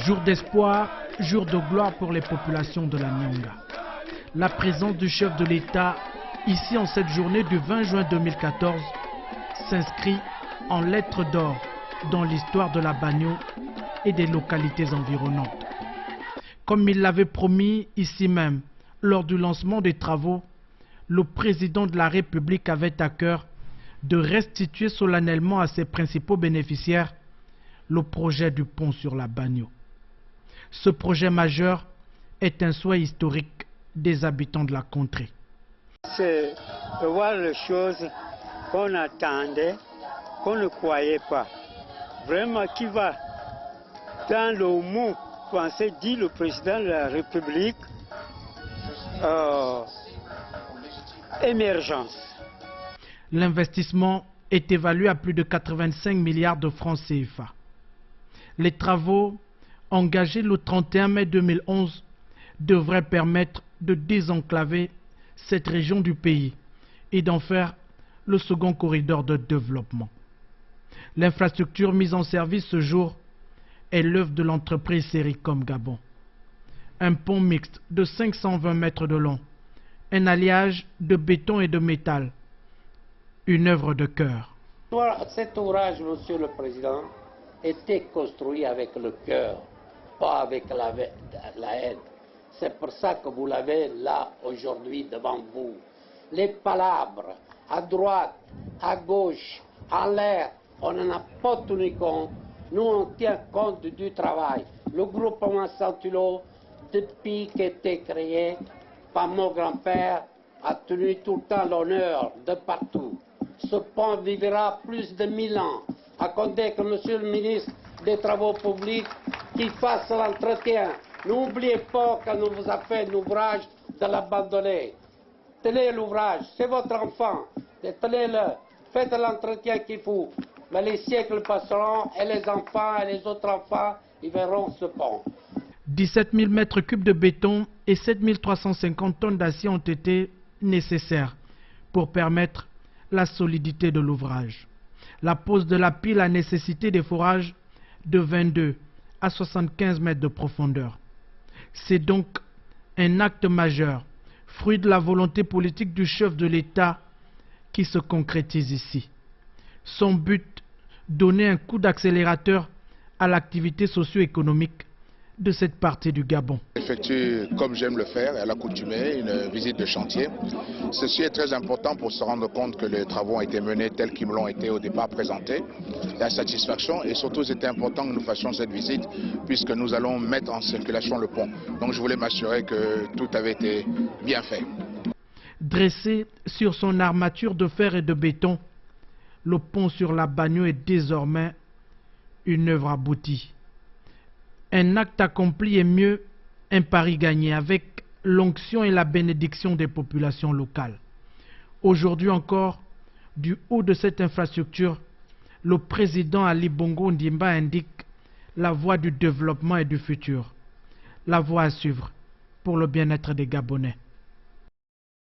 Jour d'espoir, jour de gloire pour les populations de la Nyanga. La présence du chef de l'État ici en cette journée du 20 juin 2014 s'inscrit en lettres d'or dans l'histoire de la Bagno et des localités environnantes. Comme il l'avait promis ici même lors du lancement des travaux, le président de la République avait à cœur de restituer solennellement à ses principaux bénéficiaires le projet du pont sur la Bagno. Ce projet majeur est un souhait historique des habitants de la contrée. C'est de voir les choses qu'on attendait, qu'on ne croyait pas. Vraiment qui va dans le mot pensé, dit le président de la République, émergence. L'investissement est évalué à plus de 85 milliards de francs CFA. Les travaux engagés le 31 mai 2011 devraient permettre de désenclaver cette région du pays et d'en faire le second corridor de développement. L'infrastructure mise en service ce jour est l'œuvre de l'entreprise Sericom Gabon. Un pont mixte de 520 mètres de long, un alliage de béton et de métal, une œuvre de cœur. Cet ouvrage, Monsieur le Président, était construit avec le cœur, pas avec la haine. C'est pour ça que vous l'avez là aujourd'hui devant vous. Les palabres, à droite, à gauche, en l'air, on n'en a pas tenu compte. Nous, on tient compte du travail. Le groupement Santulo, depuis qu'il a été créé par mon grand-père, a tenu tout le temps l'honneur de partout. Ce pont vivra plus de 1000 ans. À compter que Monsieur le ministre des Travaux publics, qu'il fasse l'entretien. N'oubliez pas qu'on vous a fait l'ouvrage de l'abandonner. Tenez l'ouvrage, c'est votre enfant. Tenez-le, faites l'entretien qu'il faut. Mais les siècles passeront et les enfants et les autres enfants, ils verront ce pont. 17 000 mètres cubes de béton et 7 350 tonnes d'acier ont été nécessaires pour permettre la solidité de l'ouvrage. La pose de la pile a nécessité des forages de 22 à 75 mètres de profondeur. C'est donc un acte majeur, fruit de la volonté politique du chef de l'État qui se concrétise ici. Son but, donner un coup d'accélérateur à l'activité socio-économique de cette partie du Gabon. J'effectue, comme j'aime le faire, à l'accoutumée, une visite de chantier. Ceci est très important pour se rendre compte que les travaux ont été menés tels qu'ils me l'ont été au départ présentés, la satisfaction, et surtout c'était important que nous fassions cette visite puisque nous allons mettre en circulation le pont. Donc je voulais m'assurer que tout avait été bien fait. Dressé sur son armature de fer et de béton, le pont sur la Bagno est désormais une œuvre aboutie. Un acte accompli et mieux, un pari gagné avec l'onction et la bénédiction des populations locales. Aujourd'hui encore, du haut de cette infrastructure, le président Ali Bongo Ondimba indique la voie du développement et du futur, la voie à suivre pour le bien-être des Gabonais.